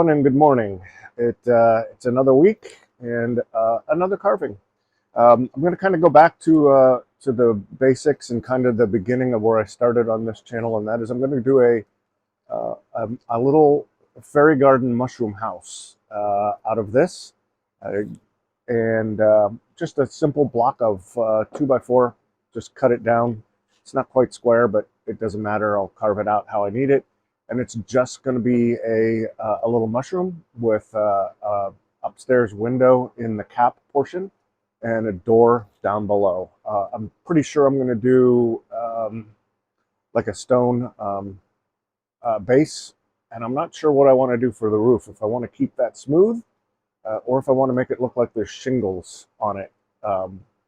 everyone, and good morning. It's another week and another carving. I'm going to kind of go back to the basics and kind of the beginning of where I started on this channel, and that is I'm going to do a little fairy garden mushroom house out of this, and just a simple block of 2x4. Just cut it down. It's not quite square, but it doesn't matter. I'll carve it out how I need it. And it's just going to be a little mushroom with a upstairs window in the cap portion and a door down below. I'm pretty sure I'm going to do like a stone base, and I'm not sure what I want to do for the roof. If I want to keep that smooth or if I want to make it look like there's shingles on it.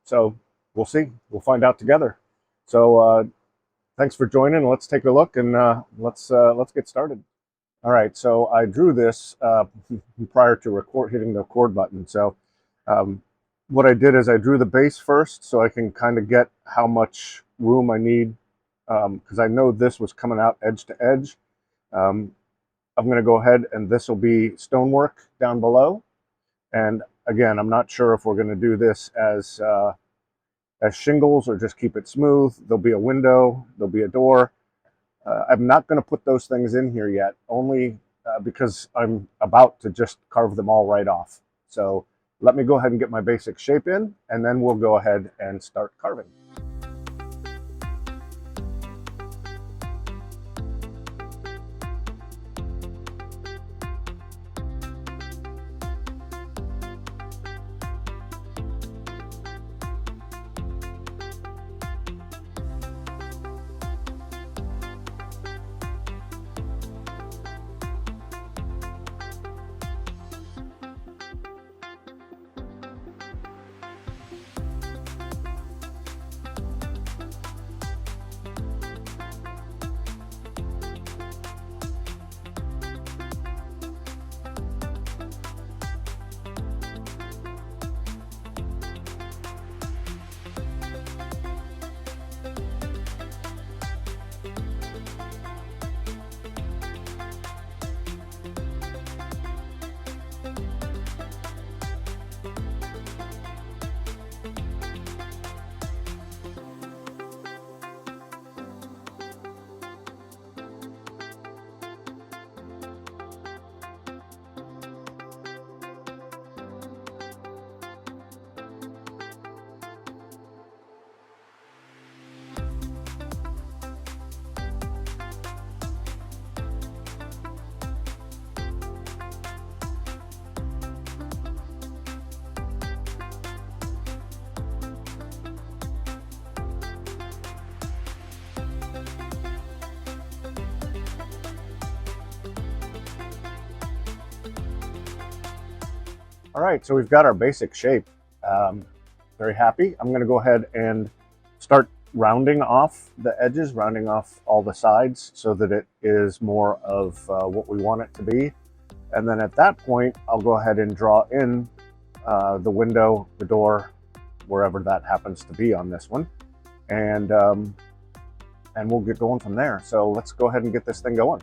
So we'll see. We'll find out together. So thanks for joining. Let's take a look and let's get started. All right, so I drew this prior to hitting the record button. So what I did is I drew the base first so I can kind of get how much room I need, because I know this was coming out edge to edge. I'm going to go ahead and this will be stonework down below. And again, I'm not sure if we're going to do this as shingles or just keep it smooth. There'll be a window, there'll be a door. I'm not going to put those things in here yet, only because I'm about to just carve them all right off. So let me go ahead and get my basic shape in, and then we'll go ahead and start carving. All right, so we've got our basic shape. Very happy. I'm going to go ahead and start rounding off the edges, rounding off all the sides so that it is more of what we want it to be. And then at that point, I'll go ahead and draw in the window, the door, wherever that happens to be on this one. And we'll get going from there. So let's go ahead and get this thing going.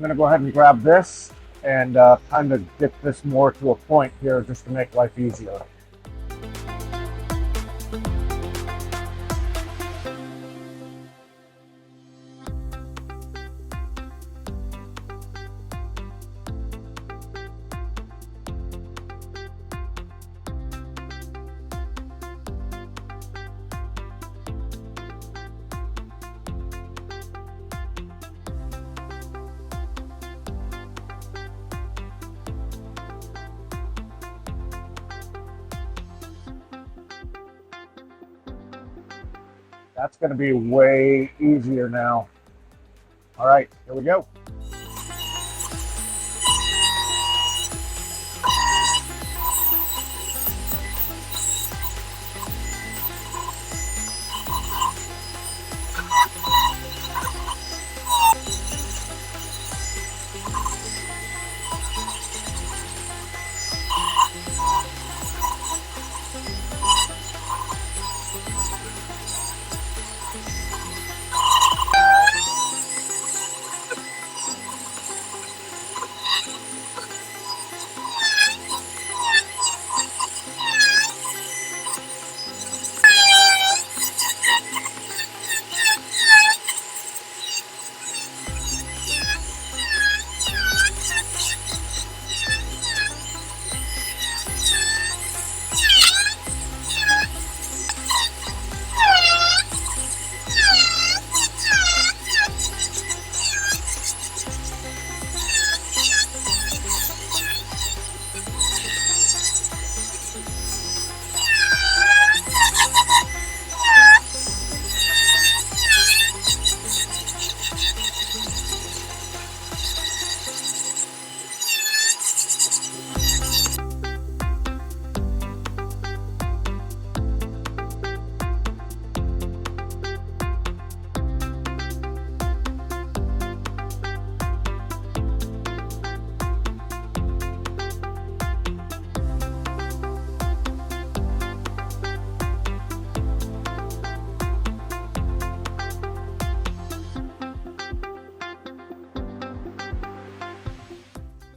going to go ahead and grab this and kind of get this more to a point here just to make life easier. That's going to be way easier now. All right, here we go.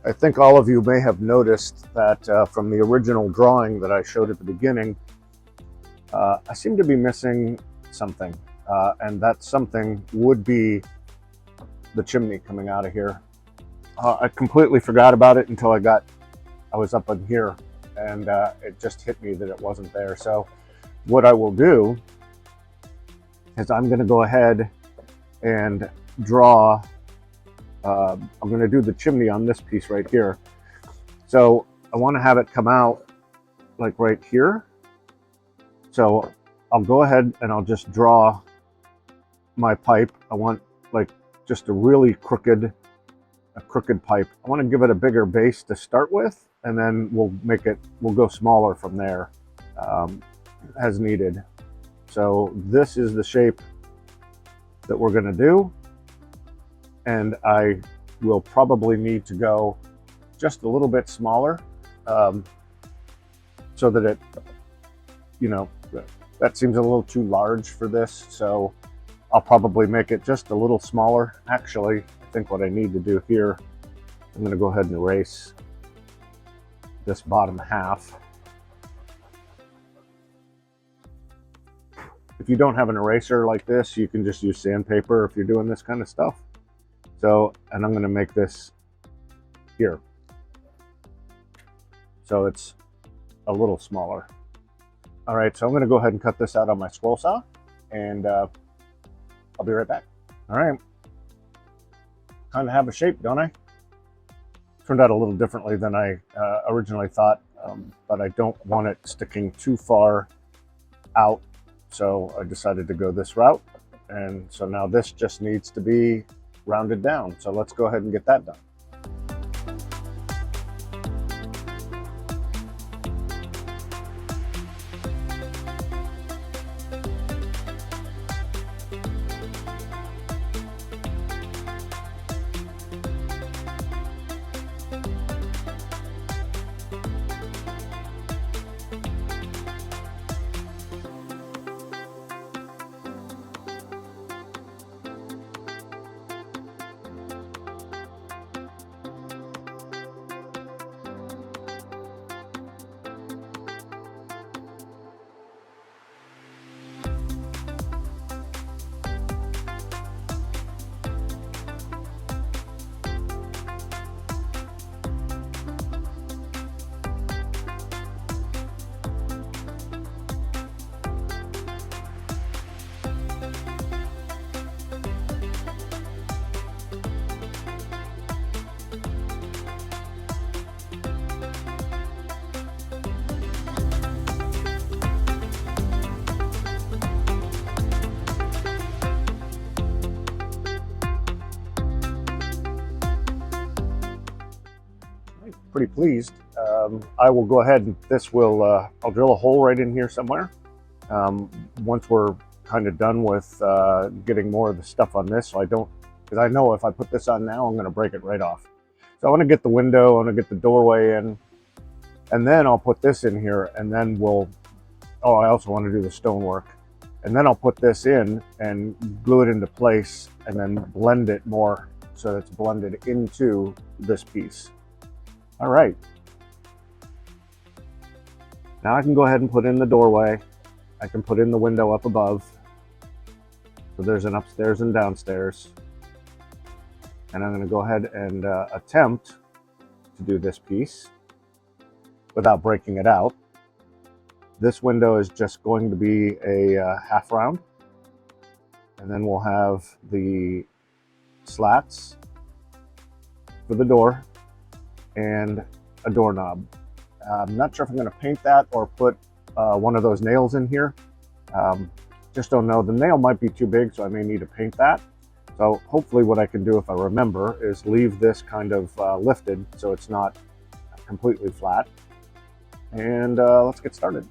I think all of you may have noticed that from the original drawing that I showed at the beginning, I seem to be missing something, and that something would be the chimney coming out of here. I completely forgot about it until I was up in here, and it just hit me that it wasn't there. So what I will do is I'm going to go ahead and draw. I'm going to do the chimney on this piece right here. So I want to have it come out like right here. So I'll go ahead and I'll just draw my pipe. I want like just a really crooked pipe. I want to give it a bigger base to start with, and then we'll go smaller from there as needed. So this is the shape that we're going to do. And I will probably need to go just a little bit smaller so that it, that seems a little too large for this. So I'll probably make it just a little smaller. Actually, I think what I need to do here, I'm going to go ahead and erase this bottom half. If you don't have an eraser like this, you can just use sandpaper if you're doing this kind of stuff. So, and I'm going to make this here. So it's a little smaller. All right, so I'm going to go ahead and cut this out on my scroll saw, and I'll be right back. All right. Kind of have a shape, don't I? Turned out a little differently than I originally thought, but I don't want it sticking too far out. So I decided to go this route. And so now this just needs to be rounded down. So let's go ahead and get that done. pretty pleased. I will go ahead and I'll drill a hole right in here somewhere. Once we're kind of done with getting more of the stuff on this, because I know if I put this on now, I'm going to break it right off. So I want to get the window, I want to get the doorway in, and then I'll put this in here, and then I also want to do the stonework. And then I'll put this in and glue it into place and then blend it more so that it's blended into this piece. All right. Now I can go ahead and put in the doorway. I can put in the window up above. So there's an upstairs and downstairs. And I'm going to go ahead and attempt to do this piece without breaking it out. This window is just going to be a half round. And then we'll have the slats for the door and a doorknob. I'm not sure if I'm going to paint that or put one of those nails in here. Just don't know. The nail might be too big, so I may need to paint that. So hopefully what I can do, if I remember, is leave this kind of lifted so it's not completely flat. And let's get started.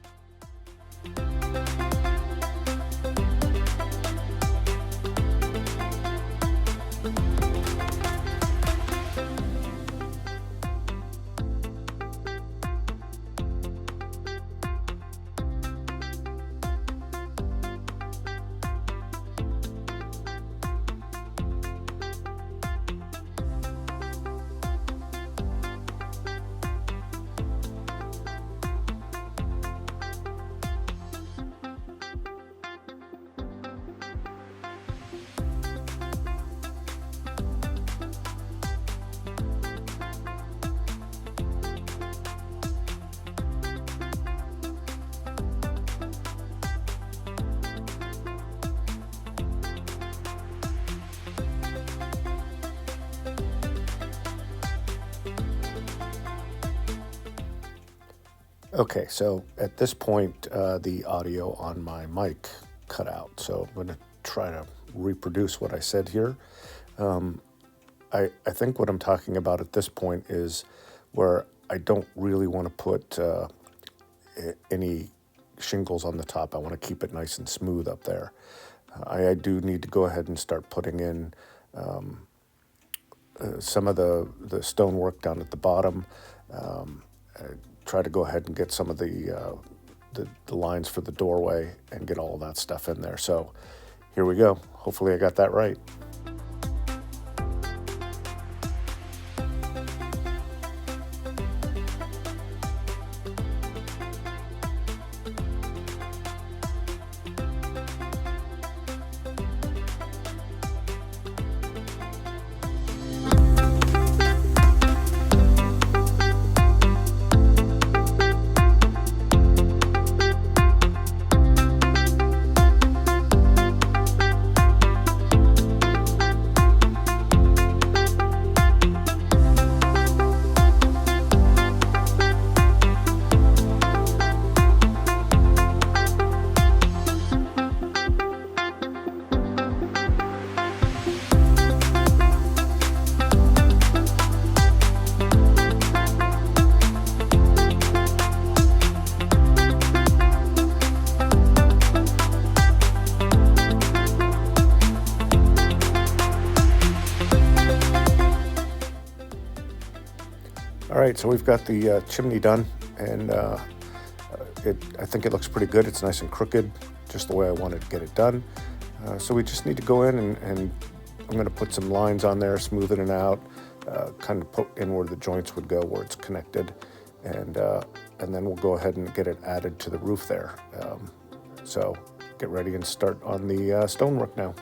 Okay, so at this point, the audio on my mic cut out. So I'm going to try to reproduce what I said here. I think what I'm talking about at this point is where I don't really want to put any shingles on the top. I want to keep it nice and smooth up there. I do need to go ahead and start putting in some of the stonework down at the bottom. Try to go ahead and get some of the lines for the doorway and get all of that stuff in there. So here we go. Hopefully I got that right. All right, so we've got the chimney done, and I think it looks pretty good. It's nice and crooked, just the way I wanted to get it done. So we just need to go in and I'm going to put some lines on there, smoothing it out, kind of put in where the joints would go, where it's connected, and then we'll go ahead and get it added to the roof there. So get ready and start on the stonework now.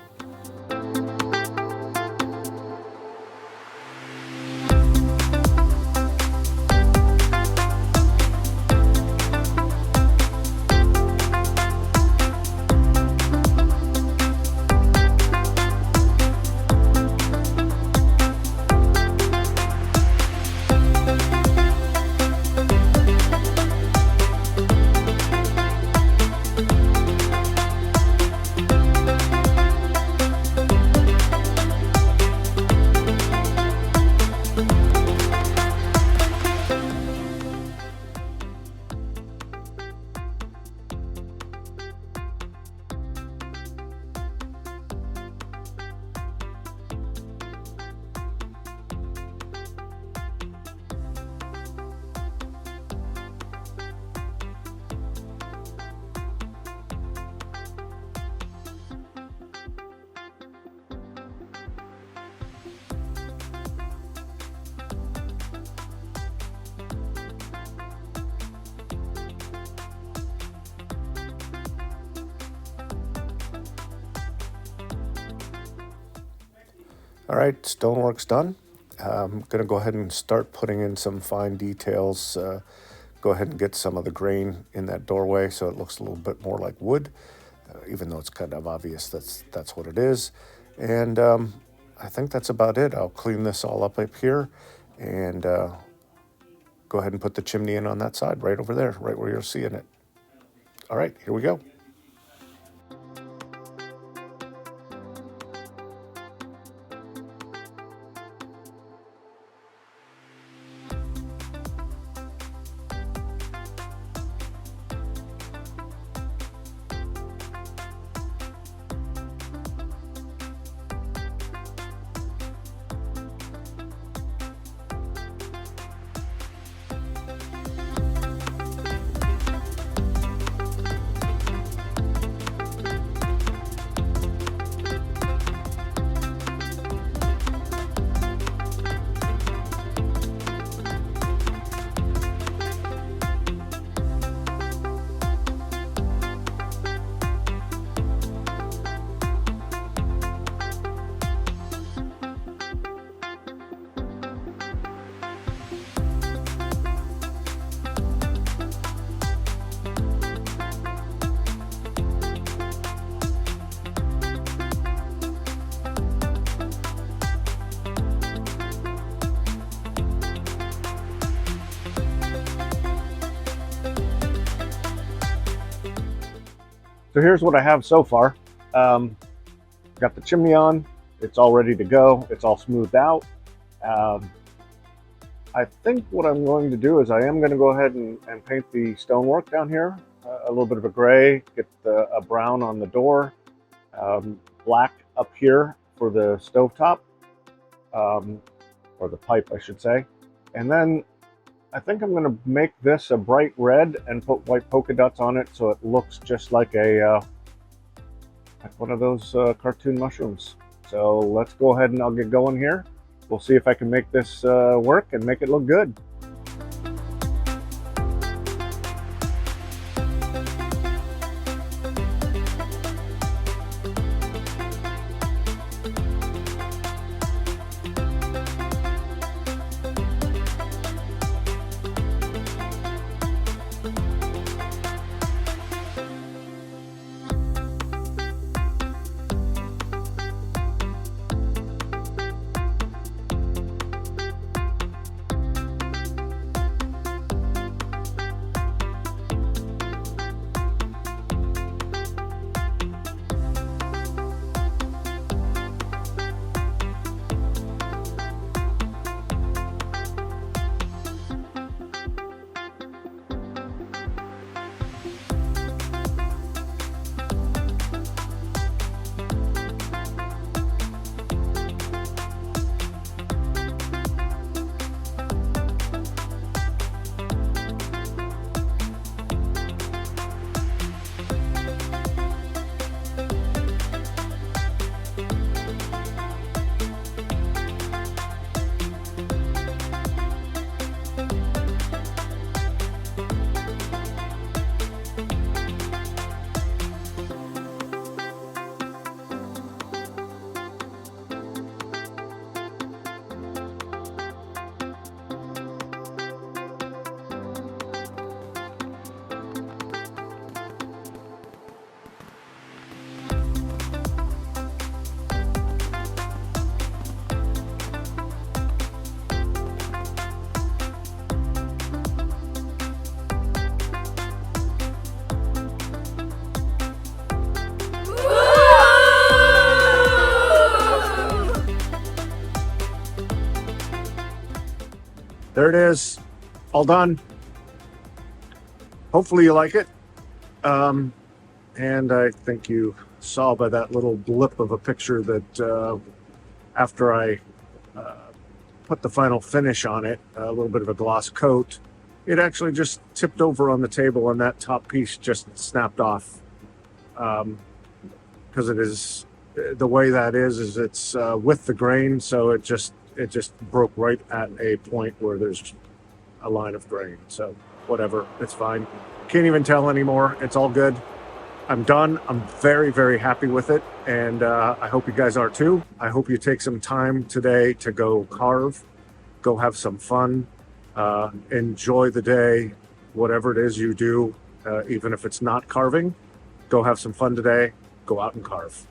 All right, stonework's done. I'm going to go ahead and start putting in some fine details. Go ahead and get some of the grain in that doorway so it looks a little bit more like wood, even though it's kind of obvious that's what it is. And I think that's about it. I'll clean this all up here and go ahead and put the chimney in on that side, right over there, right where you're seeing it. All right, here we go. So here's what I have so far. Got the chimney on. It's all ready to go. It's all smoothed out. I think what I'm going to do is I am going to go ahead and paint the stonework down here. A little bit of a gray, get a brown on the door, black up here for the stovetop, or the pipe, I should say. And then I think I'm going to make this a bright red and put white polka dots on it so it looks just like like one of those cartoon mushrooms. So let's go ahead and I'll get going here. We'll see if I can make this work and make it look good. There it is, all done. Hopefully you like it. And I think you saw by that little blip of a picture that after I put the final finish on it, a little bit of a gloss coat, it actually just tipped over on the table and that top piece just snapped off. Because it is, the way that is it's with the grain, so it just broke right at a point where there's a line of grain. So whatever, it's fine. Can't even tell anymore. It's all good. I'm done. I'm very, very happy with it, and I hope you guys are too. I hope you take some time today to go carve, go have some fun, enjoy the day, whatever it is you do, even if it's not carving. Go have some fun today. Go out and carve.